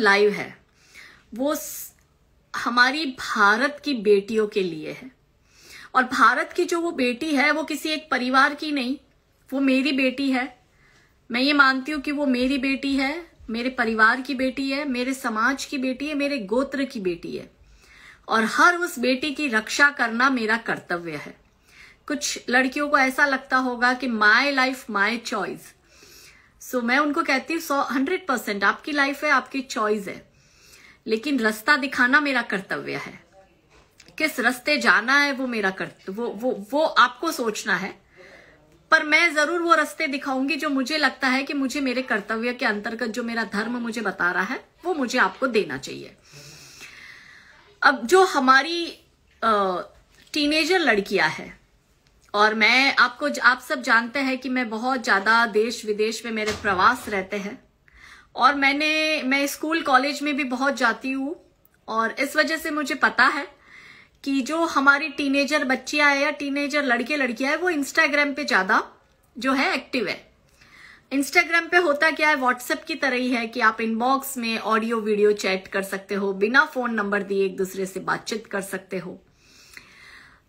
Live है वो हमारी भारत की बेटियों के लिए है। और भारत की जो वो बेटी है वो किसी एक परिवार की नहीं, वो मेरी बेटी है। मैं ये मानती हूँ कि वो मेरी बेटी है, मेरे परिवार की बेटी है, मेरे समाज की बेटी है, मेरे गोत्र की बेटी है। और हर उस बेटी की रक्षा करना मेरा कर्तव्य है। कुछ लड़कियों को ऐसा लगता होगा कि माय लाइफ माय चॉइस, सो मैं उनको कहती हूँ 100% आपकी लाइफ है, आपकी चॉइस है, लेकिन रास्ता दिखाना मेरा कर्तव्य है। किस रास्ते जाना है वो मेरा कर्तव्य, वो आपको सोचना है। पर मैं जरूर वो रास्ते दिखाऊंगी जो मुझे लगता है कि मुझे मेरे कर्तव्य के अंतर्गत जो मेरा धर्म मुझे बता रहा है वो मुझे आपको देना चाहिए। अब जो हमारी टीनेजर लड़कियां हैं, और आप सब जानते हैं कि मैं बहुत ज्यादा देश विदेश में मेरे प्रवास रहते हैं, और मैं स्कूल कॉलेज में भी बहुत जाती हूँ, और इस वजह से मुझे पता है कि जो हमारी टीनेजर बच्चियां है या टीनेजर लड़के लड़कियां है वो इंस्टाग्राम पे ज्यादा जो है एक्टिव है। इंस्टाग्राम पे होता क्या है, व्हाट्सएप की तरह ही है कि आप इनबॉक्स में ऑडियो वीडियो चैट कर सकते हो, बिना फोन नंबर दिए एक दूसरे से बातचीत कर सकते हो।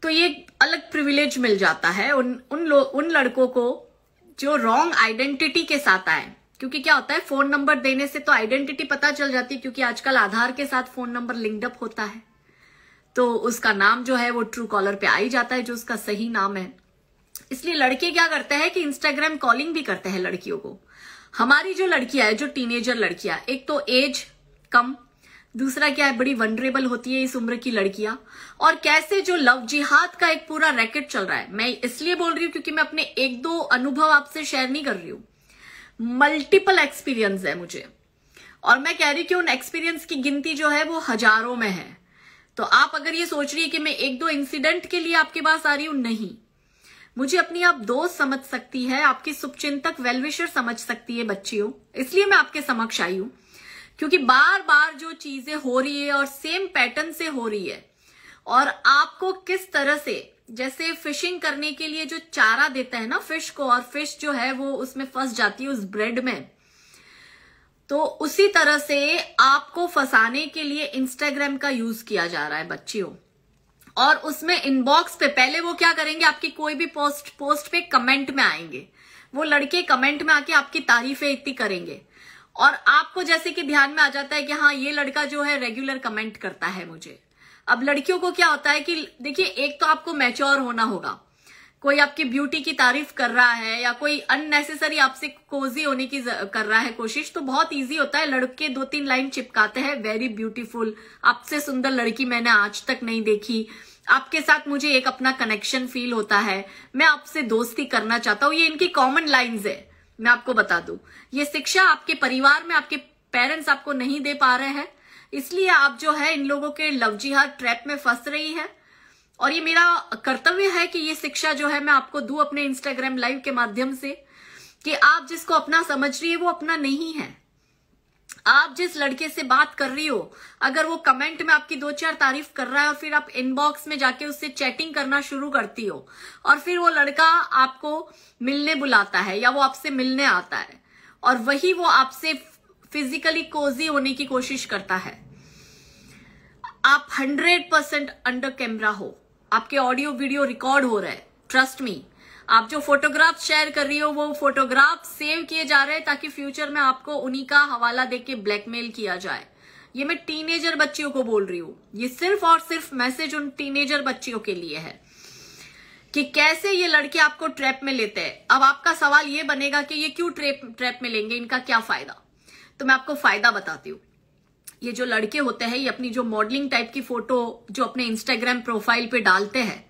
तो ये अलग प्रिविलेज मिल जाता है उन लड़कों को जो रॉन्ग आइडेंटिटी के साथ आए। क्योंकि क्या होता है, फोन नंबर देने से तो आइडेंटिटी पता चल जाती है, क्योंकि आजकल आधार के साथ फोन नंबर लिंक्ड अप होता है, तो उसका नाम जो है वो ट्रू कॉलर पे आ ही जाता है जो उसका सही नाम है। इसलिए लड़के क्या करते हैं कि इंस्टाग्राम कॉलिंग भी करते हैं लड़कियों को। हमारी जो लड़कियां है, जो टीनेजर लड़कियां, एक तो एज कम, दूसरा क्या है, बड़ी वनरेबल होती है इस उम्र की लड़कियां। और कैसे जो लव जिहाद का एक पूरा रैकेट चल रहा है, मैं इसलिए बोल रही हूं क्योंकि मैं अपने एक दो अनुभव आपसे शेयर नहीं कर रही हूं, मल्टीपल एक्सपीरियंस है मुझे, और मैं कह रही हूं कि उन एक्सपीरियंस की गिनती जो है वो हजारों में है। तो आप अगर ये सोच रही है कि मैं एक दो इंसिडेंट के लिए आपके पास आ रही हूं, नहीं, मुझे अपनी आप दोस्त समझ सकती है, आपकी शुभचिंतक वेलविशर समझ सकती है बच्चियों, इसलिए मैं आपके समक्ष आई हूं। क्योंकि बार बार जो चीजें हो रही है और सेम पैटर्न से हो रही है, और आपको किस तरह से, जैसे फिशिंग करने के लिए जो चारा देता है ना फिश को, और फिश जो है वो उसमें फंस जाती है उस ब्रेड में, तो उसी तरह से आपको फंसाने के लिए इंस्टाग्राम का यूज किया जा रहा है बच्चियों। और उसमें इनबॉक्स पे पहले वो क्या करेंगे, आपकी कोई भी पोस्ट पे कमेंट में आएंगे, वो लड़के कमेंट में आके आपकी तारीफें इतनी करेंगे, और आपको जैसे कि ध्यान में आ जाता है कि हाँ ये लड़का जो है रेगुलर कमेंट करता है मुझे। अब लड़कियों को क्या होता है कि देखिए, एक तो आपको मैच्योर होना होगा, कोई आपकी ब्यूटी की तारीफ कर रहा है या कोई अननेसेसरी आपसे कोजी होने की कर रहा है कोशिश, तो बहुत इजी होता है, लड़के 2-3 लाइन चिपकाते हैं, वेरी ब्यूटीफुल, आपसे सुंदर लड़की मैंने आज तक नहीं देखी, आपके साथ मुझे एक अपना कनेक्शन फील होता है, मैं आपसे दोस्ती करना चाहता हूं। ये इनकी कॉमन लाइन्स है। मैं आपको बता दूं, ये शिक्षा आपके परिवार में आपके पेरेंट्स आपको नहीं दे पा रहे हैं, इसलिए आप जो है इन लोगों के लव जिहाद ट्रैप में फंस रही है। और ये मेरा कर्तव्य है कि ये शिक्षा जो है मैं आपको दूं अपने इंस्टाग्राम लाइव के माध्यम से, कि आप जिसको अपना समझ रही है वो अपना नहीं है। आप जिस लड़के से बात कर रही हो, अगर वो कमेंट में आपकी 2-4 तारीफ कर रहा है और फिर आप इनबॉक्स में जाके उससे चैटिंग करना शुरू करती हो, और फिर वो लड़का आपको मिलने बुलाता है या वो आपसे मिलने आता है, और वही वो आपसे फिजिकली कोजी होने की कोशिश करता है, आप 100% अंडर कैमरा हो, आपके ऑडियो वीडियो रिकॉर्ड हो रहे हैं, ट्रस्ट मी। आप जो फोटोग्राफ शेयर कर रही हो वो फोटोग्राफ सेव किए जा रहे हैं ताकि फ्यूचर में आपको उन्हीं का हवाला देके ब्लैकमेल किया जाए। ये मैं टीनेजर बच्चियों को बोल रही हूँ, ये सिर्फ और सिर्फ मैसेज उन टीनेजर बच्चियों के लिए है कि कैसे ये लड़के आपको ट्रैप में लेते हैं। अब आपका सवाल ये बनेगा कि ये क्यों ट्रैप में लेंगे, इनका क्या फायदा? तो मैं आपको फायदा बताती हूँ। ये जो लड़के होते हैं, ये अपनी जो मॉडलिंग टाइप की फोटो जो अपने इंस्टाग्राम प्रोफाइल पे डालते हैं,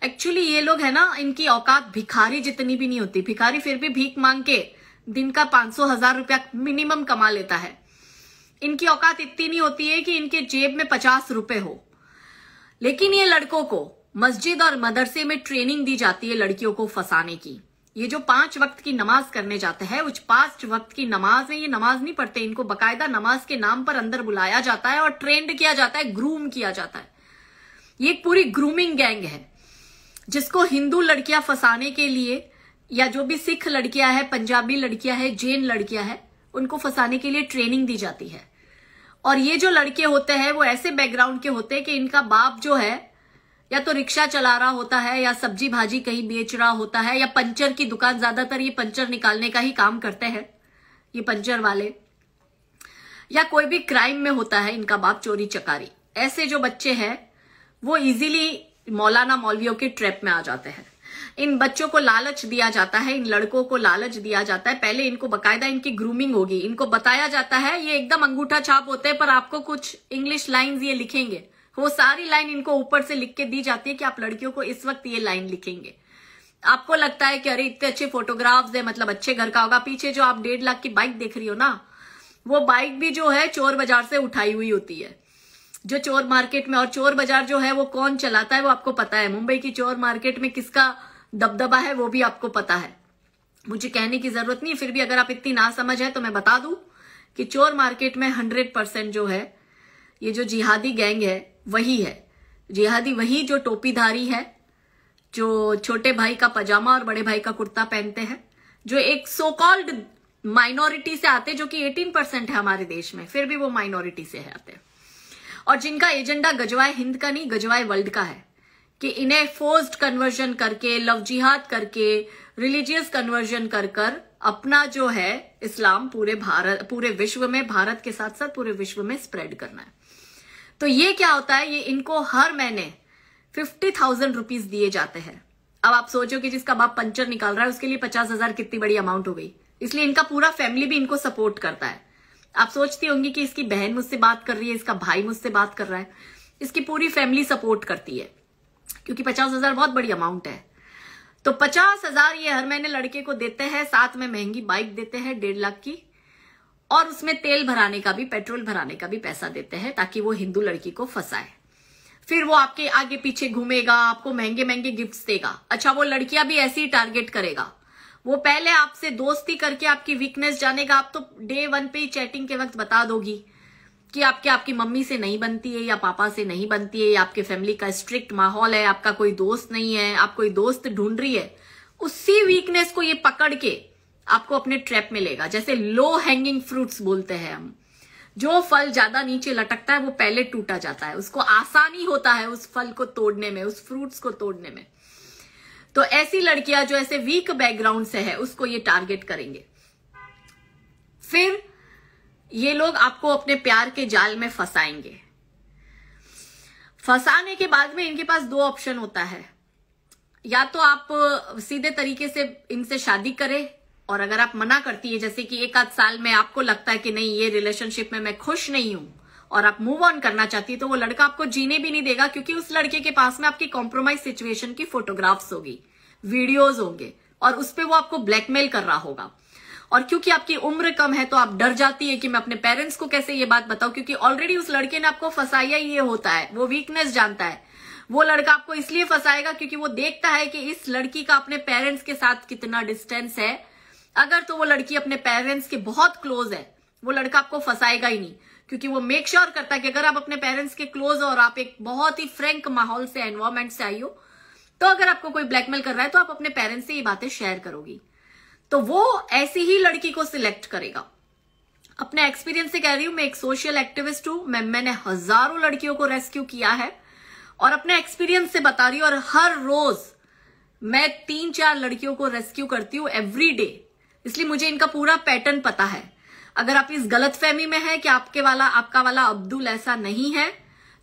एक्चुअली ये लोग है ना, इनकी औकात भिखारी जितनी भी नहीं होती। भिखारी फिर भी भीख मांग के दिन का 500-1000 रुपया मिनिमम कमा लेता है, इनकी औकात इतनी नहीं होती है कि इनके जेब में 50 रुपए हो। लेकिन ये लड़कों को मस्जिद और मदरसे में ट्रेनिंग दी जाती है लड़कियों को फंसाने की। ये जो 5 वक्त की नमाज करने जाते हैं, उस 5 वक्त की नमाज है, ये नमाज नहीं पढ़ते, इनको बकायदा नमाज के नाम पर अंदर बुलाया जाता है और ट्रेंड किया जाता है, ग्रूम किया जाता है। ये एक पूरी ग्रूमिंग गैंग है जिसको हिंदू लड़कियां फंसाने के लिए, या जो भी सिख लड़कियां हैं, पंजाबी लड़कियां हैं, जैन लड़कियां हैं, उनको फंसाने के लिए ट्रेनिंग दी जाती है। और ये जो लड़के होते हैं वो ऐसे बैकग्राउंड के होते हैं कि इनका बाप जो है या तो रिक्शा चला रहा होता है या सब्जी भाजी कहीं बेच रहा होता है या पंचर की दुकान, ज्यादातर ये पंचर निकालने का ही काम करते हैं ये पंचर वाले, या कोई भी क्राइम में होता है इनका बाप, चोरी चकारी। ऐसे जो बच्चे हैं वो इजीली मौलाना मौलवियों के ट्रैप में आ जाते हैं। इन बच्चों को लालच दिया जाता है, इन लड़कों को लालच दिया जाता है। पहले इनको बकायदा इनकी ग्रूमिंग होगी, इनको बताया जाता है ये एकदम अंगूठा छाप होते हैं, पर आपको कुछ इंग्लिश लाइंस ये लिखेंगे, वो सारी लाइन इनको ऊपर से लिख के दी जाती है कि आप लड़कियों को इस वक्त ये लाइन लिखेंगे। आपको लगता है कि अरे इतने अच्छे फोटोग्राफ्स है, मतलब अच्छे घर का होगा। पीछे जो आप 1.5 लाख की बाइक देख रही हो ना, वो बाइक भी जो है चोर बाजार से उठाई हुई होती है, जो चोर मार्केट में। और चोर बाजार जो है वो कौन चलाता है वो आपको पता है। मुंबई की चोर मार्केट में किसका दबदबा है वो भी आपको पता है, मुझे कहने की जरूरत नहीं। फिर भी अगर आप इतनी ना समझ है तो मैं बता दूं कि चोर मार्केट में 100% जो है ये जो जिहादी गैंग है वही है। जिहादी वही जो टोपीधारी है, जो छोटे भाई का पजामा और बड़े भाई का कुर्ता पहनते हैं, जो एक सो कॉल्ड माइनॉरिटी से आते, जो कि 18% है हमारे देश में, फिर भी वो माइनॉरिटी से आते हैं। और जिनका एजेंडा गजवाए हिंद का नहीं, गजवाए वर्ल्ड का है, कि इन्हें फोर्स्ड कन्वर्जन करके, लव जिहाद करके, रिलीजियस कन्वर्जन कर कर अपना जो है इस्लाम पूरे विश्व में, भारत के साथ साथ पूरे विश्व में स्प्रेड करना है। तो ये क्या होता है, ये इनको हर महीने 50,000 रुपीज दिए जाते हैं। अब आप सोचो कि जिसका बाप पंचर निकाल रहा है उसके लिए 50,000 कितनी बड़ी अमाउंट हो गई। इसलिए इनका पूरा फैमिली भी इनको सपोर्ट करता है। आप सोचती होंगी कि इसकी बहन मुझसे बात कर रही है, इसका भाई मुझसे बात कर रहा है, इसकी पूरी फैमिली सपोर्ट करती है, क्योंकि 50,000 बहुत बड़ी अमाउंट है। तो 50,000 ये हर महीने लड़के को देते हैं, साथ में महंगी बाइक देते हैं 1.5 लाख की, और उसमें तेल भराने का भी, पेट्रोल भराने का भी पैसा देते हैं, ताकि वो हिंदू लड़की को फंसाए। फिर वो आपके आगे पीछे घूमेगा, आपको महंगे महंगे गिफ्ट्स देगा। अच्छा, वो लड़कियां भी ऐसे ही टारगेट करेगा। वो पहले आपसे दोस्ती करके आपकी वीकनेस जानेगा। आप तो डे 1 पे ही चैटिंग के वक्त बता दोगी कि आपकी मम्मी से नहीं बनती है या पापा से नहीं बनती है, या आपके फैमिली का स्ट्रिक्ट माहौल है, आपका कोई दोस्त नहीं है, आप कोई दोस्त ढूंढ रही है। उसी वीकनेस को ये पकड़ के आपको अपने ट्रैप में लेगा। जैसे लो हैंगिंग फ्रूट्स बोलते हैं हम, जो फल ज्यादा नीचे लटकता है वो पहले टूटा जाता है, उसको आसानी होता है उस फल को तोड़ने में, उस फ्रूट्स को तोड़ने में। तो ऐसी लड़कियां जो ऐसे वीक बैकग्राउंड से है उसको ये टारगेट करेंगे। फिर ये लोग आपको अपने प्यार के जाल में फंसाएंगे। फंसाने के बाद में इनके पास 2 ऑप्शन होता है, या तो आप सीधे तरीके से इनसे शादी करें, और अगर आप मना करती है, जैसे कि 1 आध साल में आपको लगता है कि नहीं ये रिलेशनशिप में मैं खुश नहीं हूं और आप मूव ऑन करना चाहती है, तो वो लड़का आपको जीने भी नहीं देगा, क्योंकि उस लड़के के पास में आपकी कॉम्प्रोमाइज सिचुएशन की फोटोग्राफ्स होगी, वीडियोज होंगे, और उस पर वो आपको ब्लैकमेल कर रहा होगा। और क्योंकि आपकी उम्र कम है तो आप डर जाती है कि मैं अपने पेरेंट्स को कैसे ये बात बताऊं, क्योंकि ऑलरेडी उस लड़के ने आपको फंसाया ही ये होता है, वो वीकनेस जानता है। वो लड़का आपको इसलिए फंसाएगा क्योंकि वो देखता है कि इस लड़की का अपने पेरेंट्स के साथ कितना डिस्टेंस है। अगर तो वो लड़की अपने पेरेंट्स के बहुत क्लोज है, वो लड़का आपको फंसाएगा ही नहीं, क्योंकि वो मेक श्योर करता है कि अगर आप अपने पेरेंट्स के क्लोज हो और आप एक बहुत ही फ्रैंक माहौल से, एनवायरमेंट से आई हो, तो अगर आपको कोई ब्लैकमेल कर रहा है तो आप अपने पेरेंट्स से ये बातें शेयर करोगी। तो वो ऐसी ही लड़की को सिलेक्ट करेगा। अपने एक्सपीरियंस से कह रही हूं, मैं एक सोशल एक्टिविस्ट हूं, मैंने हजारों लड़कियों को रेस्क्यू किया है, और अपने एक्सपीरियंस से बता रही हूं। और हर रोज मैं 3-4 लड़कियों को रेस्क्यू करती हूं एवरी डे, इसलिए मुझे इनका पूरा पैटर्न पता है। अगर आप इस गलतफहमी में है कि आपका वाला अब्दुल ऐसा नहीं है,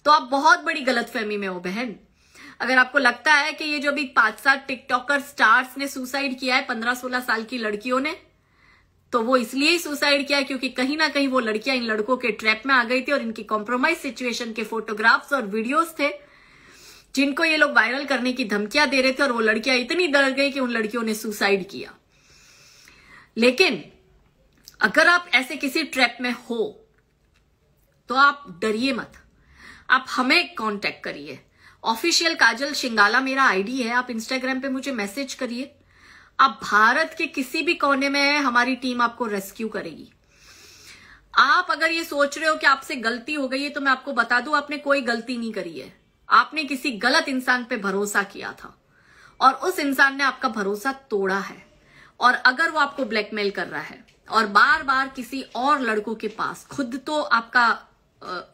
तो आप बहुत बड़ी गलतफहमी में हो बहन। अगर आपको लगता है कि ये जो अभी 5-7 टिकटॉकर स्टार्स ने सुसाइड किया है 15-16 साल की लड़कियों ने, तो वो इसलिए ही सुसाइड किया क्योंकि कहीं ना कहीं वो लड़कियां इन लड़कों के ट्रैप में आ गई थी, और इनकी कॉम्प्रोमाइज सिचुएशन के फोटोग्राफ्स और वीडियोस थे जिनको ये लोग वायरल करने की धमकियां दे रहे थे, और वो लड़कियां इतनी डर गई कि उन लड़कियों ने सुसाइड किया। लेकिन अगर आप ऐसे किसी ट्रैप में हो तो आप डरिए मत, आप हमें कांटेक्ट करिए। ऑफिशियल काजल शिंगाला मेरा आईडी है, आप इंस्टाग्राम पे मुझे मैसेज करिए। आप भारत के किसी भी कोने में हैं, हमारी टीम आपको रेस्क्यू करेगी। आप अगर ये सोच रहे हो कि आपसे गलती हो गई है, तो मैं आपको बता दूं, आपने कोई गलती नहीं करी है। आपने किसी गलत इंसान पे भरोसा किया था और उस इंसान ने आपका भरोसा तोड़ा है। और अगर वो आपको ब्लैकमेल कर रहा है और बार बार किसी और लड़कों के पास, खुद तो आपका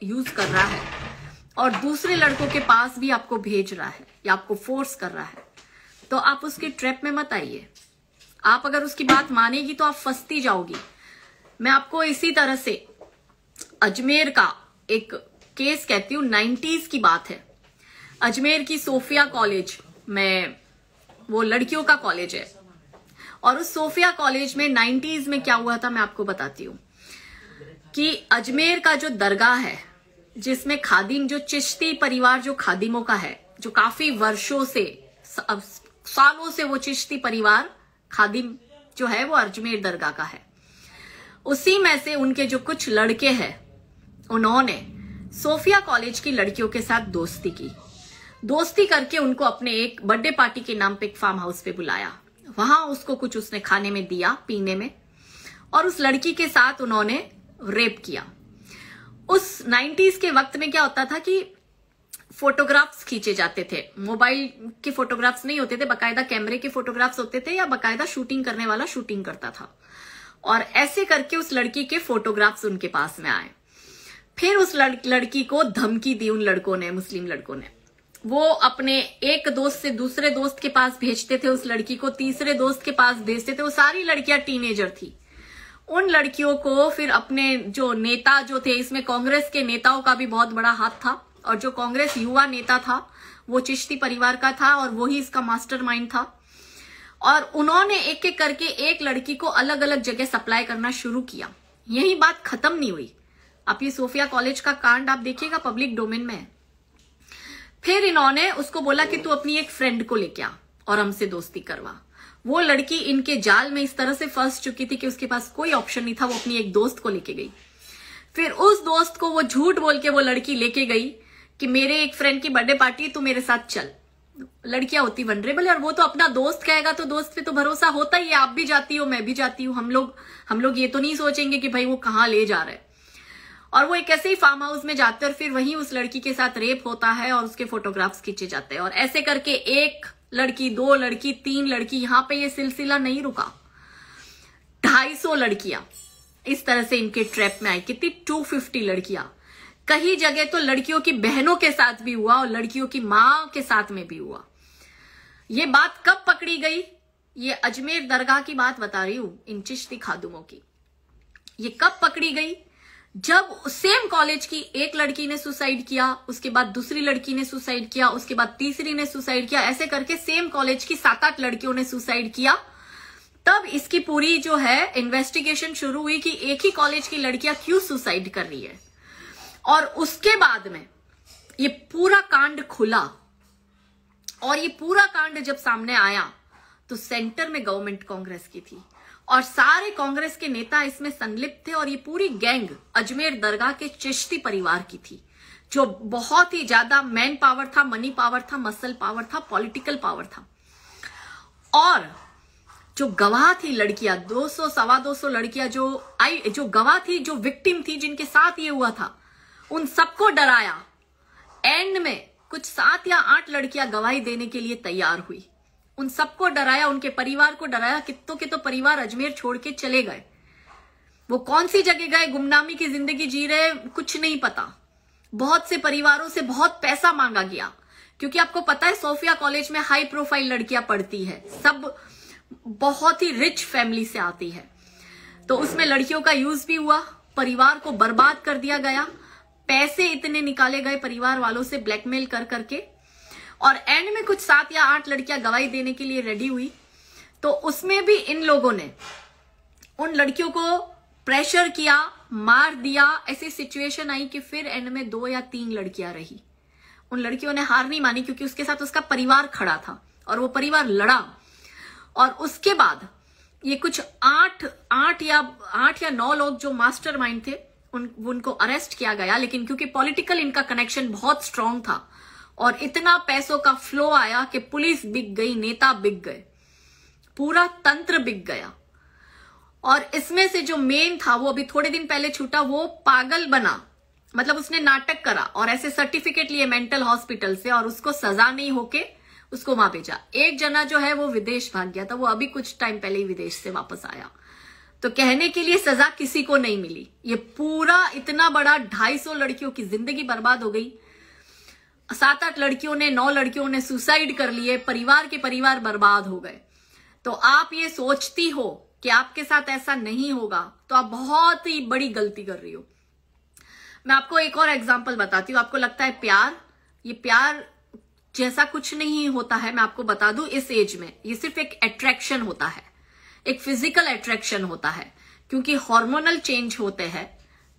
यूज कर रहा है और दूसरे लड़कों के पास भी आपको भेज रहा है या आपको फोर्स कर रहा है, तो आप उसकी ट्रैप में मत आइए। आप अगर उसकी बात मानेगी तो आप फंसती जाओगी। मैं आपको इसी तरह से अजमेर का एक केस कहती हूँ, 90s की बात है। अजमेर की सोफिया कॉलेज में, वो लड़कियों का कॉलेज है, और उस सोफिया कॉलेज में 90s में क्या हुआ था मैं आपको बताती हूँ कि अजमेर का जो दरगाह है, जिसमें खादिम, जो चिश्ती परिवार जो खादिमों का है, जो काफी वर्षों से, सालों से वो चिश्ती परिवार खादिम जो है वो अजमेर दरगाह का है, उसी में से उनके जो कुछ लड़के हैं, उन्होंने सोफिया कॉलेज की लड़कियों के साथ दोस्ती की। दोस्ती करके उनको अपने एक बर्थडे पार्टी के नाम पे एक फार्म हाउस पे बुलाया। वहां उसको कुछ उसने खाने में दिया, पीने में, और उस लड़की के साथ उन्होंने रेप किया। उस 90s के वक्त में क्या होता था कि फोटोग्राफ्स खींचे जाते थे, मोबाइल के फोटोग्राफ्स नहीं होते थे, बकायदा कैमरे के फोटोग्राफ्स होते थे, या बकायदा शूटिंग करने वाला शूटिंग करता था। और ऐसे करके उस लड़की के फोटोग्राफ्स उनके पास में आए। फिर उस लड़की को धमकी दी उन लड़कों ने, मुस्लिम लड़कों ने। वो अपने एक दोस्त से दूसरे दोस्त के पास भेजते थे, उस लड़की को तीसरे दोस्त के पास भेजते थे। वो सारी लड़कियां टीनेजर थी। उन लड़कियों को फिर अपने जो नेता जो थे, इसमें कांग्रेस के नेताओं का भी बहुत बड़ा हाथ था, और जो कांग्रेस युवा नेता था वो चिश्ती परिवार का था और वही इसका मास्टरमाइंड था। और उन्होंने एक एक करके एक लड़की को अलग अलग जगह सप्लाई करना शुरू किया। यही बात खत्म नहीं हुई। आप ये सोफिया कॉलेज का कांड आप देखिएगा, पब्लिक डोमेन में है। फिर इन्होंने उसको बोला कि तू अपनी एक फ्रेंड को लेके आ और हमसे दोस्ती करवा। वो लड़की इनके जाल में इस तरह से फंस चुकी थी कि उसके पास कोई ऑप्शन नहीं था, वो अपनी एक दोस्त को लेके गई। फिर उस दोस्त को वो झूठ बोल के वो लड़की लेके गई कि मेरे एक फ्रेंड की बर्थडे पार्टी है, तू मेरे साथ चल। लड़कियां होती वनरेबल, और वो तो अपना दोस्त कहेगा तो दोस्त पे तो भरोसा होता ही है। आप भी जाती हो, मैं भी जाती हूँ, हम लोग ये तो नहीं सोचेंगे कि भाई वो कहाँ ले जा रहा है। और वो एक ऐसे ही फार्म हाउस में जाते हैं और फिर वहीं उस लड़की के साथ रेप होता है और उसके फोटोग्राफ्स खींचे जाते हैं। और ऐसे करके एक लड़की, दो लड़की, तीन लड़की, यहां पे ये सिलसिला नहीं रुका। 250 लड़कियां इस तरह से इनके ट्रैप में आई। कितनी? 250 लड़कियां। कई जगह तो लड़कियों की बहनों के साथ भी हुआ और लड़कियों की मां के साथ में भी हुआ। ये बात कब पकड़ी गई? ये अजमेर दरगाह की बात बता रही हूं, इन चिश्ती खादुमों की। ये कब पकड़ी गई? जब सेम कॉलेज की एक लड़की ने सुसाइड किया, उसके बाद दूसरी लड़की ने सुसाइड किया, उसके बाद तीसरी ने सुसाइड किया, ऐसे करके सेम कॉलेज की 7-8 लड़कियों ने सुसाइड किया। तब इसकी पूरी जो है इन्वेस्टिगेशन शुरू हुई कि एक ही कॉलेज की लड़कियां क्यों सुसाइड कर रही है। और उसके बाद में ये पूरा कांड खुला, और ये पूरा कांड जब सामने आया तो सेंटर में गवर्नमेंट कांग्रेस की थी और सारे कांग्रेस के नेता इसमें संलिप्त थे। और ये पूरी गैंग अजमेर दरगाह के चिश्ती परिवार की थी, जो बहुत ही ज्यादा मैन पावर था, मनी पावर था, मसल पावर था, पॉलिटिकल पावर था। और जो गवाह थी लड़कियां, 200 सवा 200 लड़कियां जो गवाह थी, जो विक्टिम थी, जिनके साथ ये हुआ था, उन सबको डराया। एंड में कुछ 7 या 8 लड़कियां गवाही देने के लिए तैयार हुई। उन सबको डराया, उनके परिवार को डराया। कितनों के तो परिवार अजमेर छोड़ के चले गए। वो कौन सी जगह गए, गुमनामी की जिंदगी जी रहे, कुछ नहीं पता। बहुत से परिवारों से बहुत पैसा मांगा गया, क्योंकि आपको पता है सोफिया कॉलेज में हाई प्रोफाइल लड़कियां पढ़ती है, सब बहुत ही रिच फैमिली से आती है। तो उसमें लड़कियों का यूज भी हुआ, परिवार को बर्बाद कर दिया गया, पैसे इतने निकाले गए परिवार वालों से ब्लैकमेल कर करके। और एंड में कुछ 7 या 8 लड़कियां गवाही देने के लिए रेडी हुई। तो उसमें भी इन लोगों ने उन लड़कियों को प्रेशर किया, मार दिया। ऐसी सिचुएशन आई कि फिर एंड में 2 या 3 लड़कियां रही। उन लड़कियों ने हार नहीं मानी, क्योंकि उसके साथ उसका परिवार खड़ा था और वो परिवार लड़ा। और उसके बाद ये कुछ 8 या 9 लोग जो मास्टरमाइंड थे, उनको अरेस्ट किया गया। लेकिन क्योंकि पॉलिटिकल इनका कनेक्शन बहुत स्ट्रांग था और इतना पैसों का फ्लो आया कि पुलिस बिक गई, नेता बिक गए, पूरा तंत्र बिक गया। और इसमें से जो मेन था, वो अभी थोड़े दिन पहले छूटा, वो पागल बना, मतलब उसने नाटक करा और ऐसे सर्टिफिकेट लिए मेंटल हॉस्पिटल से, और उसको सजा नहीं होके उसको वहां भेजा। एक जना जो है वो विदेश भाग गया था, वो अभी कुछ टाइम पहले ही विदेश से वापस आया। तो कहने के लिए सजा किसी को नहीं मिली। ये पूरा इतना बड़ा 250 लड़कियों की जिंदगी बर्बाद हो गई। 7-8 लड़कियों ने, 9 लड़कियों ने सुसाइड कर लिए, परिवार के परिवार बर्बाद हो गए। तो आप ये सोचती हो कि आपके साथ ऐसा नहीं होगा तो आप बहुत ही बड़ी गलती कर रही हो। मैं आपको एक और एग्जांपल बताती हूँ। आपको लगता है प्यार, ये प्यार जैसा कुछ नहीं होता है। मैं आपको बता दूं, इस एज में ये सिर्फ एक अट्रैक्शन होता है, एक फिजिकल अट्रैक्शन होता है, क्योंकि हार्मोनल चेंज होते हैं।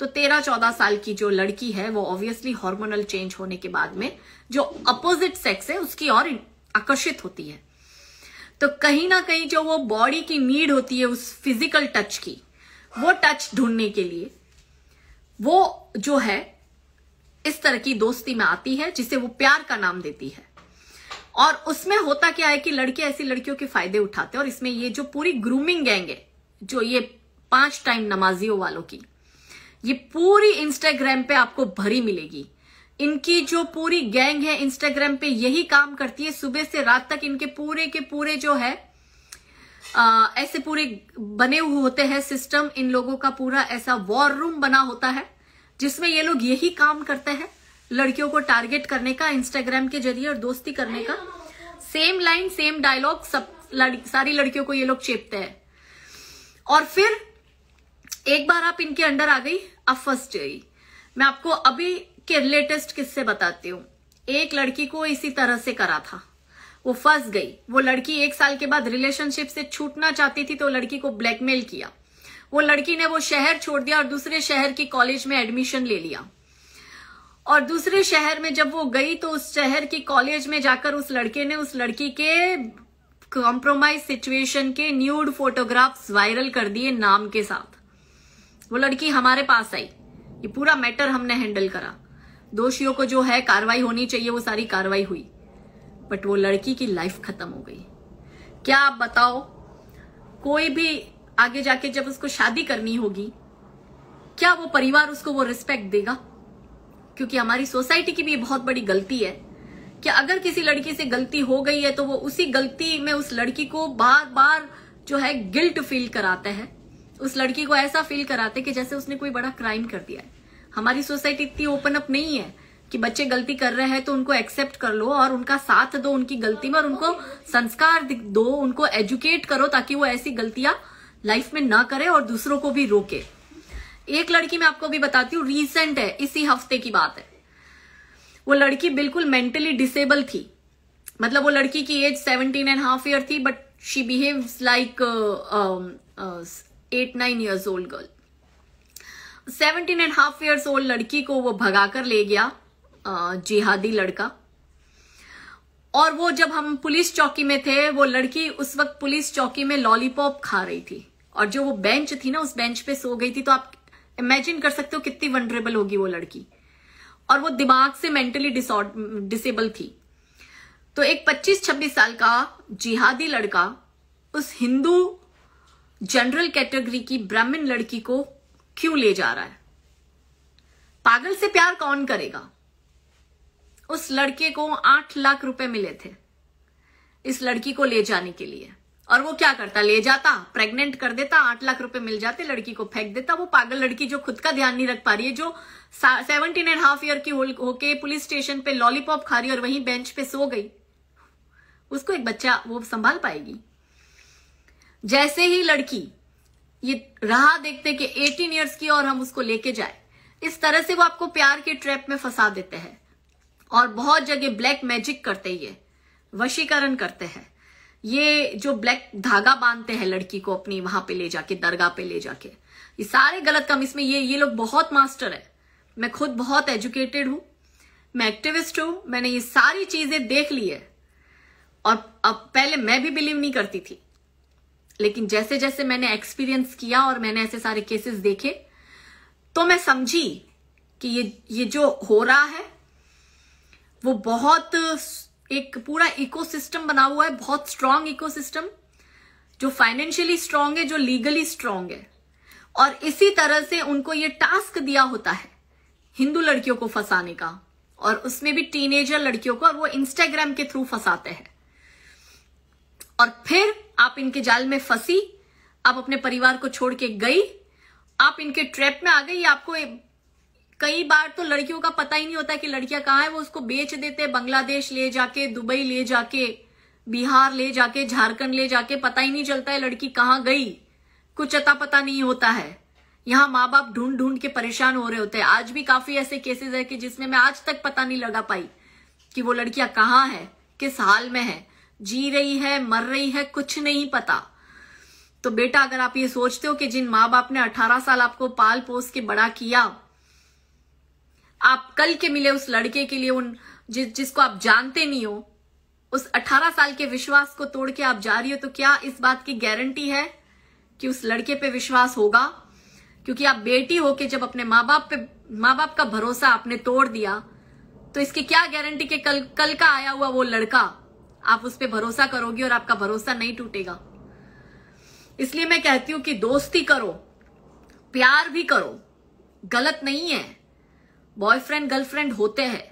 तो 13-14 साल की जो लड़की है वो ऑब्वियसली हार्मोनल चेंज होने के बाद में जो अपोजिट सेक्स है उसकी ओर आकर्षित होती है। तो कहीं ना कहीं जो वो बॉडी की नीड होती है उस फिजिकल टच की, वो टच ढूंढने के लिए वो जो है इस तरह की दोस्ती में आती है जिसे वो प्यार का नाम देती है। और उसमें होता क्या है कि लड़के ऐसी लड़कियों के फायदे उठाते हैं। और इसमें ये जो पूरी ग्रूमिंग गैंग है, जो ये 5 टाइम नमाजियों वालों की, ये पूरी इंस्टाग्राम पे आपको भरी मिलेगी। इनकी जो पूरी गैंग है इंस्टाग्राम पे यही काम करती है, सुबह से रात तक इनके पूरे के पूरे जो है ऐसे पूरे बने हुए होते हैं सिस्टम। इन लोगों का पूरा ऐसा वॉर रूम बना होता है जिसमें ये लोग यही काम करते हैं, लड़कियों को टारगेट करने का इंस्टाग्राम के जरिए और दोस्ती करने का। सेम लाइन, सेम डायलॉग, सब सारी लड़कियों को ये लोग चेपते हैं। और फिर एक बार आप इनके अंडर आ गई, आप फंस गई। मैं आपको अभी के लेटेस्ट किस्से बताती हूँ। एक लड़की को इसी तरह से करा था, वो फंस गई। वो लड़की 1 साल के बाद रिलेशनशिप से छूटना चाहती थी तो लड़की को ब्लैकमेल किया। वो लड़की ने वो शहर छोड़ दिया और दूसरे शहर की कॉलेज में एडमिशन ले लिया। और दूसरे शहर में जब वो गई तो उस शहर की कॉलेज में जाकर उस लड़के ने उस लड़की के कॉम्प्रोमाइज सिचुएशन के न्यूड फोटोग्राफ्स वायरल कर दिए नाम के साथ। वो लड़की हमारे पास आई, ये पूरा मैटर हमने हैंडल करा। दोषियों को जो है कार्रवाई होनी चाहिए वो सारी कार्रवाई हुई, बट वो लड़की की लाइफ खत्म हो गई। क्या आप बताओ, कोई भी आगे जाके जब उसको शादी करनी होगी, क्या वो परिवार उसको वो रिस्पेक्ट देगा? क्योंकि हमारी सोसाइटी की भी बहुत बड़ी गलती है कि अगर किसी लड़की से गलती हो गई है तो वो उसी गलती में उस लड़की को बार बार जो है गिल्ट फील कराते हैं। उस लड़की को ऐसा फील कराते कि जैसे उसने कोई बड़ा क्राइम कर दिया है। हमारी सोसाइटी इतनी ओपन अप नहीं है कि बच्चे गलती कर रहे हैं तो उनको एक्सेप्ट कर लो और उनका साथ दो उनकी गलती में, और उनको संस्कार दो, उनको एजुकेट करो ताकि वो ऐसी गलतियां लाइफ में ना करे और दूसरों को भी रोके। एक लड़की मैं आपको भी बताती हूँ, रीसेंट है, इसी हफ्ते की बात है। वो लड़की बिल्कुल मेंटली डिसेबल थी, मतलब वो लड़की की एज 17.5 ईयर थी, but she behaves like 8-9 years old girl. 17.5 years old लड़की को वो भगाकर ले गया जिहादी लड़का। और वो जब हम पुलिस चौकी में थे, वो लड़की उस वक्त पुलिस चौकी में लॉलीपॉप खा रही थी और जो वो बेंच थी ना, उस बेंच पे सो गई थी। तो आप इमेजिन कर सकते हो कितनी वनरेबल होगी वो लड़की। और वो दिमाग से मेंटली डिसेबल थी। तो एक 25-26 साल का जिहादी लड़का उस हिंदू जनरल कैटेगरी की ब्राह्मण लड़की को क्यों ले जा रहा है? पागल से प्यार कौन करेगा? उस लड़के को 8 लाख रुपए मिले थे इस लड़की को ले जाने के लिए, और वो क्या करता? ले जाता, प्रेग्नेंट कर देता, 8 लाख रुपए मिल जाते, लड़की को फेंक देता। वो पागल लड़की जो खुद का ध्यान नहीं रख पा रही है, जो 17.5 ईयर की होके पुलिस स्टेशन पे लॉलीपॉप खा रही और वहीं बेंच पे सो गई, उसको एक बच्चा वो संभाल पाएगी? जैसे ही लड़की ये राह देखते कि 18 इयर्स की और हम उसको लेके जाए, इस तरह से वो आपको प्यार के ट्रैप में फंसा देते हैं। और बहुत जगह ब्लैक मैजिक करते, ये वशीकरण करते हैं, ये जो ब्लैक धागा बांधते हैं लड़की को अपनी वहां पे ले जाके, दरगाह पे ले जाके, ये सारे गलत काम इसमें ये लोग बहुत मास्टर है। मैं खुद बहुत एजुकेटेड हूं, मैं एक्टिविस्ट हूं, मैंने ये सारी चीजें देख ली है। और अब पहले मैं भी बिलीव नहीं करती थी, लेकिन जैसे जैसे मैंने एक्सपीरियंस किया और मैंने ऐसे सारे केसेस देखे तो मैं समझी कि ये जो हो रहा है वो बहुत एक पूरा इकोसिस्टम बना हुआ है, बहुत स्ट्रांग इकोसिस्टम, जो फाइनेंशियली स्ट्रांग है, जो लीगली स्ट्रांग है। और इसी तरह से उनको ये टास्क दिया होता है हिंदू लड़कियों को फंसाने का, और उसमें भी टीनेजर लड़कियों को, और वो इंस्टाग्राम के थ्रू फंसाते हैं। और फिर आप इनके जाल में फंसी, आप अपने परिवार को छोड़ के गई, आप इनके ट्रैप में आ गई। आपको कई बार तो लड़कियों का पता ही नहीं होता कि लड़कियां कहाँ है, वो उसको बेच देते, बांग्लादेश ले जाके, दुबई ले जाके, बिहार ले जाके, झारखंड ले जाके, पता ही नहीं चलता है लड़की कहाँ गई, कुछ अता पता नहीं होता है। यहाँ माँ बाप ढूंढ ढूंढ के परेशान हो रहे होते हैं। आज भी काफी ऐसे केसेस है कि जिसमें मैं आज तक पता नहीं लगा पाई कि वो लड़कियां कहाँ है, किस हाल में है, जी रही है, मर रही है, कुछ नहीं पता। तो बेटा, अगर आप ये सोचते हो कि जिन माँ बाप ने 18 साल आपको पाल पोस के बड़ा किया, आप कल के मिले उस लड़के के लिए, जिसको आप जानते नहीं हो, उस 18 साल के विश्वास को तोड़ के आप जा रही हो, तो क्या इस बात की गारंटी है कि उस लड़के पे विश्वास होगा? क्योंकि आप बेटी हो कि जब अपने माँ बाप का भरोसा आपने तोड़ दिया, तो इसकी क्या गारंटी कि कल का आया हुआ वो लड़का आप उस पर भरोसा करोगी और आपका भरोसा नहीं टूटेगा। इसलिए मैं कहती हूं कि दोस्ती करो, प्यार भी करो, गलत नहीं है, बॉयफ्रेंड गर्लफ्रेंड होते हैं,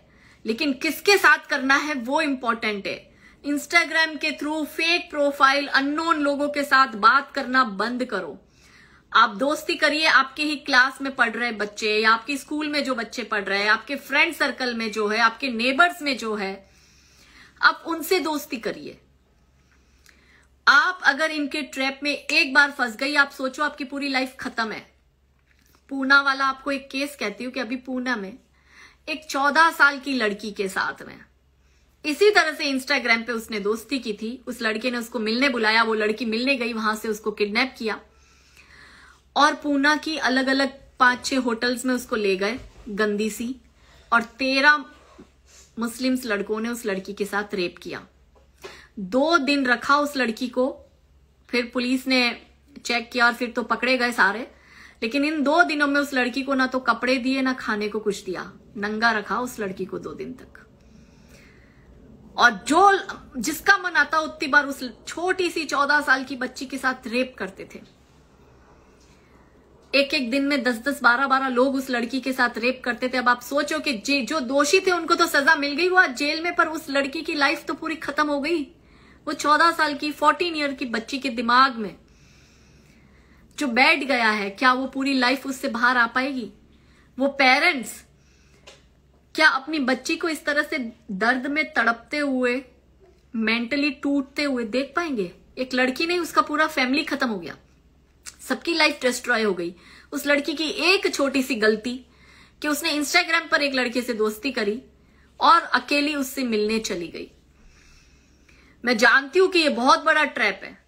लेकिन किसके साथ करना है वो इंपॉर्टेंट है। इंस्टाग्राम के थ्रू फेक प्रोफाइल, अननोन लोगों के साथ बात करना बंद करो। आप दोस्ती करिए आपके ही क्लास में पढ़ रहे बच्चे, या आपके स्कूल में जो बच्चे पढ़ रहे हैं, आपके फ्रेंड सर्कल में जो है, आपके नेबर्स में जो है, आप उनसे दोस्ती करिए। आप अगर इनके ट्रैप में एक बार फंस गई, आप सोचो आपकी पूरी लाइफ खत्म है। पूना वाला आपको एक केस कहती हूँ कि अभी पूना में एक 14 साल की लड़की के साथ में इसी तरह से इंस्टाग्राम पे उसने दोस्ती की थी। उस लड़के ने उसको मिलने बुलाया, वो लड़की मिलने गई, वहां से उसको किडनैप किया और पूना की अलग अलग 5-6 होटल्स में उसको ले गए गंदी सी, और 13 मुस्लिम्स लड़कों ने उस लड़की के साथ रेप किया। 2 दिन रखा उस लड़की को, फिर पुलिस ने चेक किया और फिर तो पकड़े गए सारे। लेकिन इन 2 दिनों में उस लड़की को ना तो कपड़े दिए, ना खाने को कुछ दिया, नंगा रखा उस लड़की को 2 दिन तक। और जो जिसका मन आता उतनी बार उस छोटी सी 14 साल की बच्ची के साथ रेप करते थे। एक दिन में 10-10, 12-12 लोग उस लड़की के साथ रेप करते थे। अब आप सोचो कि जो दोषी थे उनको तो सजा मिल गई, वो आज जेल में, पर उस लड़की की लाइफ तो पूरी खत्म हो गई। वो 14 साल की 14 ईयर की बच्ची के दिमाग में जो बैठ गया है, क्या वो पूरी लाइफ उससे बाहर आ पाएगी? वो पेरेंट्स क्या अपनी बच्ची को इस तरह से दर्द में तड़पते हुए, मेंटली टूटते हुए देख पाएंगे? एक लड़की नहीं, उसका पूरा फैमिली खत्म हो गया, सबकी लाइफ डिस्ट्रॉय हो गई। उस लड़की की एक छोटी सी गलती कि उसने इंस्टाग्राम पर एक लड़के से दोस्ती करी और अकेली उससे मिलने चली गई। मैं जानती हूं कि ये बहुत बड़ा ट्रैप है।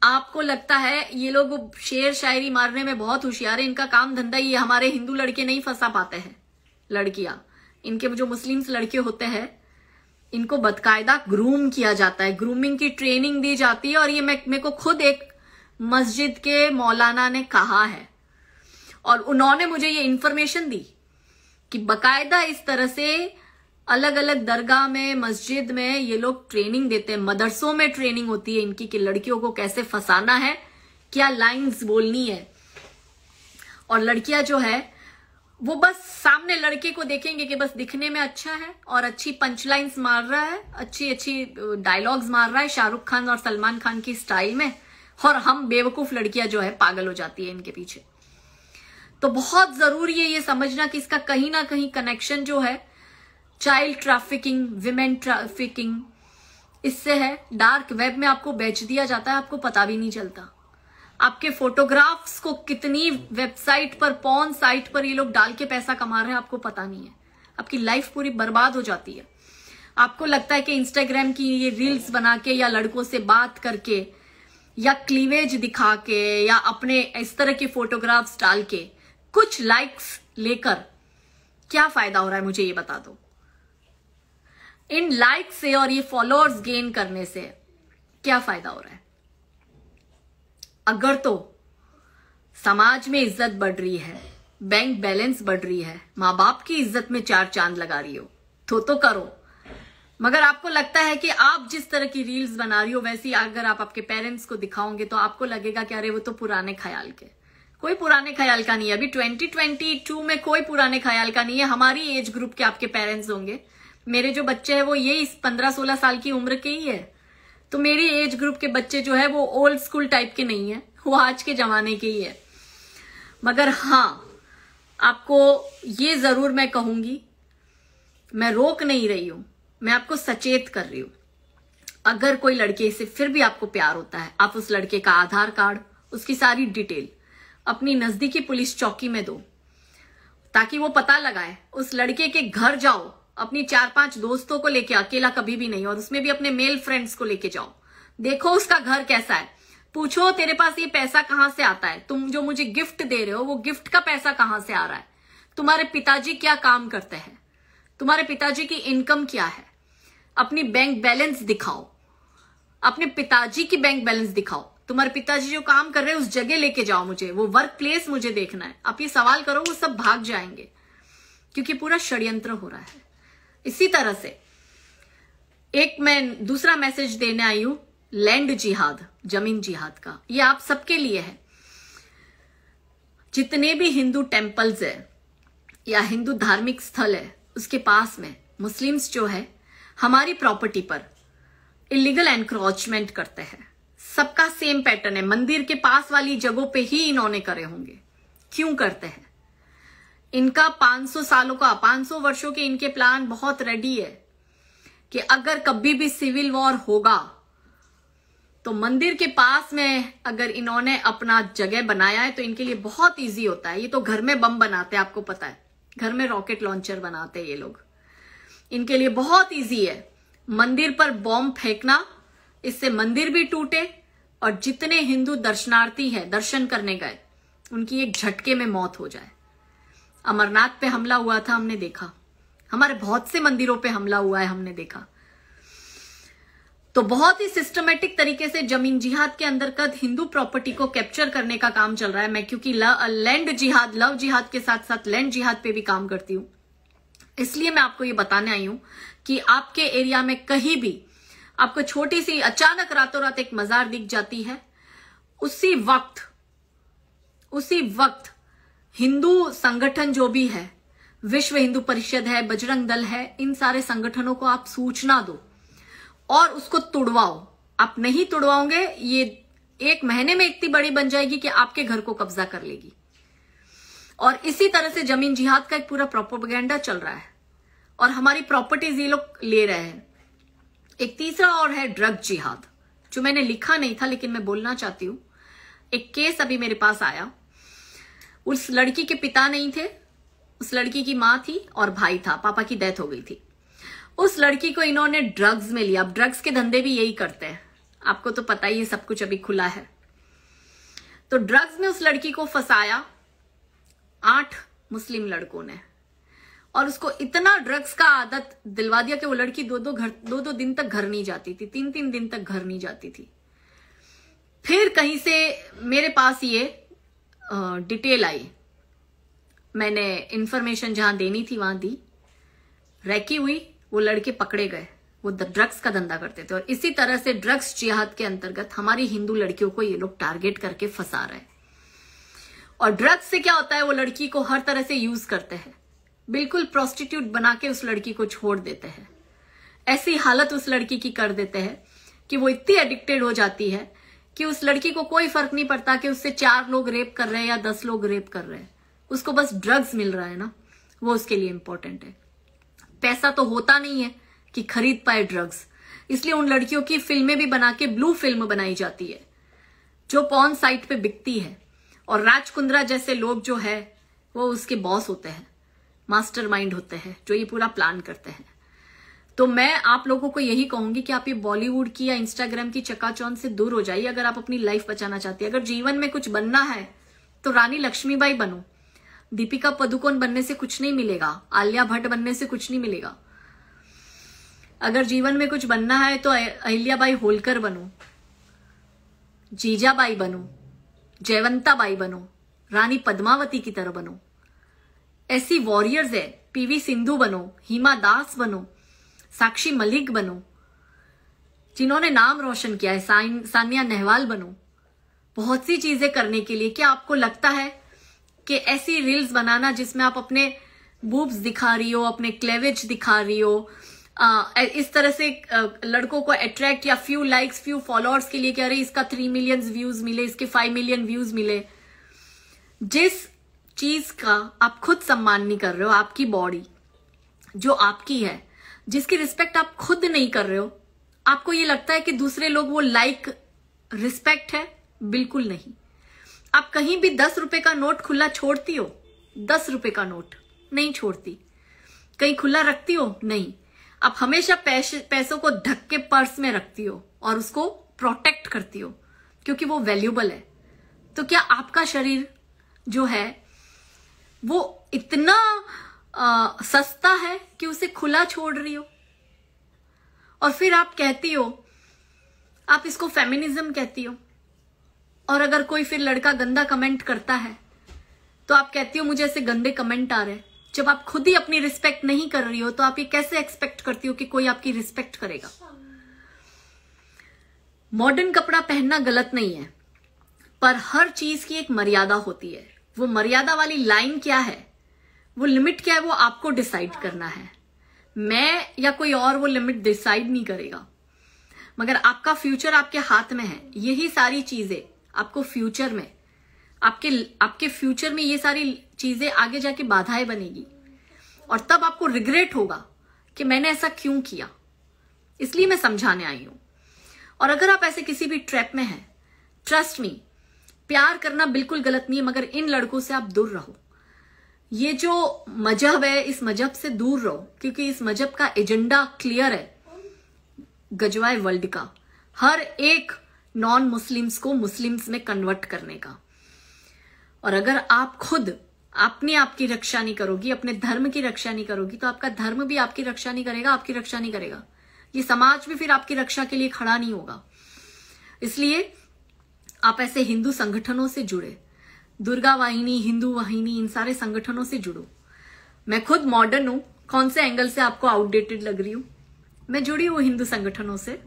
आपको लगता है ये लोग शेर शायरी मारने में बहुत होशियार है, इनका काम धंधा ये हमारे हिंदू लड़के नहीं फंसा पाते हैं। लड़कियां, इनके जो मुस्लिम्स लड़के होते हैं, इनको बकायदा ग्रूम किया जाता है, ग्रूमिंग की ट्रेनिंग दी जाती है। और ये मेरे को खुद एक मस्जिद के मौलाना ने कहा है, और उन्होंने मुझे ये इंफॉर्मेशन दी कि बकायदा इस तरह से अलग अलग दरगाह में, मस्जिद में ये लोग ट्रेनिंग देते हैं, मदरसों में ट्रेनिंग होती है इनकी कि लड़कियों को कैसे फंसाना है, क्या लाइंस बोलनी है। और लड़कियां जो है वो बस सामने लड़के को देखेंगे कि बस दिखने में अच्छा है और अच्छी पंच लाइन्स मार रहा है, अच्छी अच्छी डायलॉग्स मार रहा है शाहरुख खान और सलमान खान की स्टाइल में, और हम बेवकूफ लड़कियां जो है पागल हो जाती है इनके पीछे। तो बहुत जरूरी है ये समझना कि इसका कहीं ना कहीं कनेक्शन जो है चाइल्ड ट्रैफिकिंग, विमेन ट्रैफिकिंग, इससे है। डार्क वेब में आपको बेच दिया जाता है, आपको पता भी नहीं चलता। आपके फोटोग्राफ्स को कितनी वेबसाइट पर, पॉर्न साइट पर ये लोग डाल के पैसा कमा रहे हैं, आपको पता नहीं है। आपकी लाइफ पूरी बर्बाद हो जाती है। आपको लगता है कि इंस्टाग्राम की ये रील्स बना के या लड़कों से बात करके या क्लीवेज दिखा के या अपने इस तरह के फोटोग्राफ्स डाल के कुछ लाइक्स लेकर क्या फायदा हो रहा है, मुझे ये बता दो। इन लाइक्स से और ये फॉलोअर्स गेन करने से क्या फायदा हो रहा है? अगर तो समाज में इज्जत बढ़ रही है, बैंक बैलेंस बढ़ रही है, माँ बाप की इज्जत में 4 चांद लगा रही हो तो करो। मगर आपको लगता है कि आप जिस तरह की रील्स बना रही हो वैसी अगर आप आपके पेरेंट्स को दिखाओगे तो आपको लगेगा कि अरे वो तो पुराने ख्याल के। कोई पुराने ख्याल का नहीं है। अभी 2022 में कोई पुराने ख्याल का नहीं है। हमारी एज ग्रुप के आपके पेरेंट्स होंगे। मेरे जो बच्चे हैं वो ये 15-16 साल की उम्र के ही है। तो मेरी एज ग्रुप के बच्चे जो है वो ओल्ड स्कूल टाइप के नहीं है, वो आज के जमाने की ही है। मगर हाँ, आपको ये जरूर मैं कहूंगी, मैं रोक नहीं रही हूं, मैं आपको सचेत कर रही हूं। अगर कोई लड़के से फिर भी आपको प्यार होता है, आप उस लड़के का आधार कार्ड, उसकी सारी डिटेल अपनी नजदीकी पुलिस चौकी में दो, ताकि वो पता लगाए। उस लड़के के घर जाओ, अपनी 4-5 दोस्तों को लेके, अकेला कभी भी नहीं, और उसमें भी अपने मेल फ्रेंड्स को लेके जाओ। देखो उसका घर कैसा है, पूछो तेरे पास ये पैसा कहां से आता है, तुम जो मुझे गिफ्ट दे रहे हो वो गिफ्ट का पैसा कहां से आ रहा है, तुम्हारे पिताजी क्या काम करते हैं, तुम्हारे पिताजी की इनकम क्या है, अपनी बैंक बैलेंस दिखाओ, अपने पिताजी की बैंक बैलेंस दिखाओ, तुम्हारे पिताजी जो काम कर रहे हैं उस जगह लेके जाओ, मुझे वो वर्क प्लेस मुझे देखना है। आप ये सवाल करो, वो सब भाग जाएंगे, क्योंकि पूरा षड्यंत्र हो रहा है। इसी तरह से एक मैं दूसरा मैसेज देने आई हूं, लैंड जिहाद, जमीन जिहाद का। ये आप सबके लिए है। जितने भी हिंदू टेम्पल्स है या हिंदू धार्मिक स्थल है, उसके पास में मुस्लिम्स जो है हमारी प्रॉपर्टी पर इलीगल एनक्रोचमेंट करते हैं। सबका सेम पैटर्न है, मंदिर के पास वाली जगहों पे ही इन्होंने करे होंगे। क्यों करते हैं? इनका 500 सालों का, 500 वर्षों के इनके प्लान बहुत रेडी है कि अगर कभी भी सिविल वॉर होगा तो मंदिर के पास में अगर इन्होंने अपना जगह बनाया है तो इनके लिए बहुत इजी होता है। ये तो घर में बम बनाते हैं, आपको पता है, घर में रॉकेट लॉन्चर बनाते हैं ये लोग। इनके लिए बहुत इजी है मंदिर पर बॉम्ब फेंकना, इससे मंदिर भी टूटे और जितने हिंदू दर्शनार्थी हैं, दर्शन करने गए, उनकी एक झटके में मौत हो जाए। अमरनाथ पे हमला हुआ था, हमने देखा। हमारे बहुत से मंदिरों पे हमला हुआ है, हमने देखा। तो बहुत ही सिस्टमेटिक तरीके से जमीन जिहाद के अंतर्गत हिंदू प्रॉपर्टी को कैप्चर करने का काम चल रहा है। मैं क्योंकि लैंड जिहाद, लव जिहाद के साथ साथ लैंड जिहाद पे भी काम करती हूं, इसलिए मैं आपको ये बताने आई हूं कि आपके एरिया में कहीं भी आपको छोटी सी अचानक रातों रात एक मजार दिख जाती है, उसी वक्त हिंदू संगठन जो भी है, विश्व हिंदू परिषद है, बजरंग दल है, इन सारे संगठनों को आप सूचना दो और उसको तुड़वाओ। आप नहीं तुड़वाओगे, ये 1 महीने में इतनी बड़ी बन जाएगी कि आपके घर को कब्जा कर लेगी। और इसी तरह से जमीन जिहाद का एक पूरा प्रोपेगेंडा चल रहा है और हमारी प्रॉपर्टीज ये लोग ले रहे हैं। एक तीसरा और है ड्रग जिहाद, जो मैंने लिखा नहीं था लेकिन मैं बोलना चाहती हूं। एक केस अभी मेरे पास आया, उस लड़की के पिता नहीं थे, उस लड़की की मां थी और भाई था, पापा की डेथ हो गई थी। उस लड़की को इन्होंने ड्रग्स में लिया। अब ड्रग्स के धंधे भी यही करते हैं, आपको तो पता ही है, सब कुछ अभी खुला है। तो ड्रग्स में उस लड़की को फंसाया 8 मुस्लिम लड़कों ने, और उसको इतना ड्रग्स का आदत दिलवा दिया कि वो लड़की 2-2 दिन तक घर नहीं जाती थी, 3-3 दिन तक घर नहीं जाती थी। फिर कहीं से मेरे पास ये डिटेल आई, मैंने इंफॉर्मेशन जहां देनी थी वहां दी, रैकी हुई, वो लड़के पकड़े गए। वो ड्रग्स का धंधा करते थे और इसी तरह से ड्रग्स जिहाद के अंतर्गत हमारी हिंदू लड़कियों को ये लोग टारगेट करके फंसा रहे हैं। और ड्रग्स से क्या होता है, वो लड़की को हर तरह से यूज करते हैं, बिल्कुल प्रोस्टिट्यूट बना के उस लड़की को छोड़ देते हैं। ऐसी हालत उस लड़की की कर देते हैं कि वो इतनी एडिक्टेड हो जाती है कि उस लड़की को कोई फर्क नहीं पड़ता कि उससे 4 लोग रेप कर रहे हैं या 10 लोग रेप कर रहे हैं, उसको बस ड्रग्स मिल रहा है ना, वो उसके लिए इंपॉर्टेंट है। पैसा तो होता नहीं है कि खरीद पाए ड्रग्स, इसलिए उन लड़कियों की फिल्में भी बना के ब्लू फिल्म बनाई जाती है जो पॉर्न साइट पे बिकती है। और राज कुंद्रा जैसे लोग जो है वो उसके बॉस होते हैं, मास्टरमाइंड होते हैं, जो ये पूरा प्लान करते हैं। तो मैं आप लोगों को यही कहूंगी कि आप ये बॉलीवुड की या इंस्टाग्राम की चकाचौंध से दूर हो जाइए। अगर आप अपनी लाइफ बचाना चाहती है, अगर जीवन में कुछ बनना है तो रानी लक्ष्मीबाई बनो। दीपिका पदुकोण बनने से कुछ नहीं मिलेगा, आलिया भट्ट बनने से कुछ नहीं मिलेगा। अगर जीवन में कुछ बनना है तो अहिल्याबाई होलकर बनो, जीजाबाई बनो, जयवंताबाई बनो, रानी पद्मावती की तरह बनो। ऐसी वॉरियर्स है, पीवी सिंधु बनो, हिमा दास बनो, साक्षी मलिक बनो, जिन्होंने नाम रोशन किया है, सानिया नेहवाल बनो। बहुत सी चीजें करने के लिए। क्या आपको लगता है कि ऐसी रील्स बनाना जिसमें आप अपने बूब्स दिखा रही हो, अपने क्लेवेज दिखा रही हो, इस तरह से लड़कों को अट्रैक्ट या फ्यू लाइक्स फ्यू फॉलोअर्स के लिए कि अरे इसका 3 मिलियन व्यूज मिले, इसके 5 मिलियन व्यूज मिले। जिस चीज का आप खुद सम्मान नहीं कर रहे हो, आपकी बॉडी जो आपकी है, जिसकी रिस्पेक्ट आप खुद नहीं कर रहे हो, आपको ये लगता है कि दूसरे लोग वो लाइक रिस्पेक्ट है। बिल्कुल नहीं। आप कहीं भी 10 रुपए का नोट खुला छोड़ती हो? 10 रुपए का नोट नहीं छोड़ती। कहीं खुला रखती हो? नहीं। आप हमेशा पैसों को ढक के पर्स में रखती हो और उसको प्रोटेक्ट करती हो क्योंकि वो वैल्यूबल है। तो क्या आपका शरीर जो है वो इतना सस्ता है कि उसे खुला छोड़ रही हो? और फिर आप कहती हो, आप इसको फेमिनिज्म कहती हो। और अगर कोई फिर लड़का गंदा कमेंट करता है तो आप कहती हो मुझे ऐसे गंदे कमेंट आ रहे हैं। जब आप खुद ही अपनी रिस्पेक्ट नहीं कर रही हो तो आप ये कैसे एक्सपेक्ट करती हो कि कोई आपकी रिस्पेक्ट करेगा? मॉडर्न कपड़ा पहनना गलत नहीं है, पर हर चीज की एक मर्यादा होती है। वो मर्यादा वाली लाइन क्या है, वो लिमिट क्या है, वो आपको डिसाइड करना है। मैं या कोई और वो लिमिट डिसाइड नहीं करेगा। मगर आपका फ्यूचर आपके हाथ में है। यही सारी चीजें आपको फ्यूचर में, आपके फ्यूचर में ये सारी चीजें आगे जाके बाधाएं बनेगी और तब आपको रिग्रेट होगा कि मैंने ऐसा क्यों किया। इसलिए मैं समझाने आई हूं। और अगर आप ऐसे किसी भी ट्रैप में हैं, ट्रस्ट मी, प्यार करना बिल्कुल गलत नहीं है, मगर इन लड़कों से आप दूर रहो। ये जो मजहब है, इस मजहब से दूर रहो, क्योंकि इस मजहब का एजेंडा क्लियर है, गजवाए वर्ल्ड का, हर एक नॉन मुस्लिम्स को मुस्लिम्स में कन्वर्ट करने का। और अगर आप खुद अपने आप की रक्षा नहीं करोगी, अपने धर्म की रक्षा नहीं करोगी, तो आपका धर्म भी आपकी रक्षा नहीं करेगा, आपकी रक्षा नहीं करेगा। ये समाज भी फिर आपकी रक्षा के लिए खड़ा नहीं होगा। इसलिए आप ऐसे हिंदू संगठनों से जुड़े, दुर्गा वाहिनी, हिंदू वाहिनी, इन सारे संगठनों से जुड़ो। मैं खुद मॉडर्न हूं। कौन से एंगल से आपको आउटडेटेड लग रही हूं? मैं जुड़ी हूं हिंदू संगठनों से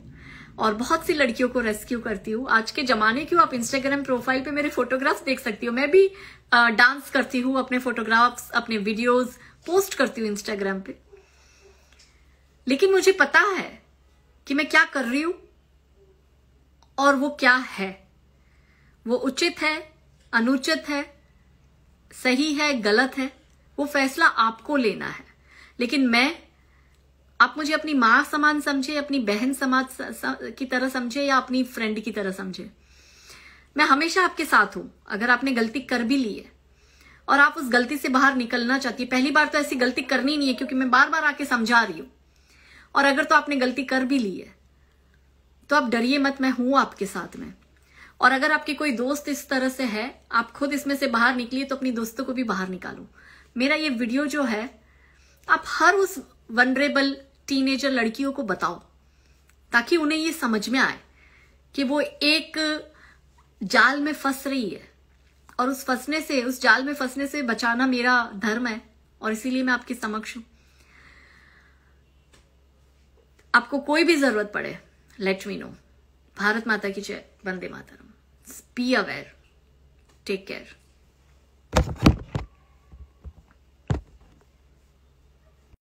और बहुत सी लड़कियों को रेस्क्यू करती हूँ। आज के जमाने की आप इंस्टाग्राम प्रोफाइल पे मेरे फोटोग्राफ्स देख सकती हो। मैं भी डांस करती हूँ, अपने फोटोग्राफ्स, अपने वीडियोस पोस्ट करती हूँ इंस्टाग्राम पे। लेकिन मुझे पता है कि मैं क्या कर रही हूं और वो क्या है, वो उचित है, अनुचित है, सही है, गलत है, वो फैसला आपको लेना है। लेकिन आप मुझे अपनी मां समान समझे, अपनी बहन समाज की तरह समझे या अपनी फ्रेंड की तरह समझे, मैं हमेशा आपके साथ हूं। अगर आपने गलती कर भी ली है और आप उस गलती से बाहर निकलना चाहती है, पहली बार तो ऐसी गलती करनी नहीं है क्योंकि मैं बार बार आके समझा रही हूं। और अगर तो आपने गलती कर भी ली है तो आप डरिए मत, मैं हूं आपके साथ में। और अगर आपके कोई दोस्त इस तरह से है, आप खुद इसमें से बाहर निकलिए तो अपनी दोस्तों को भी बाहर निकालो। मेरा ये वीडियो जो है, आप हर उस वनरेबल टीनेजर लड़कियों को बताओ ताकि उन्हें ये समझ में आए कि वो एक जाल में फंस रही है और उस जाल में फंसने से बचाना मेरा धर्म है और इसीलिए मैं आपके समक्ष हूं। आपको कोई भी जरूरत पड़े, लेट मी नो। भारत माता की जय, वंदे मातरम। Be aware, take care.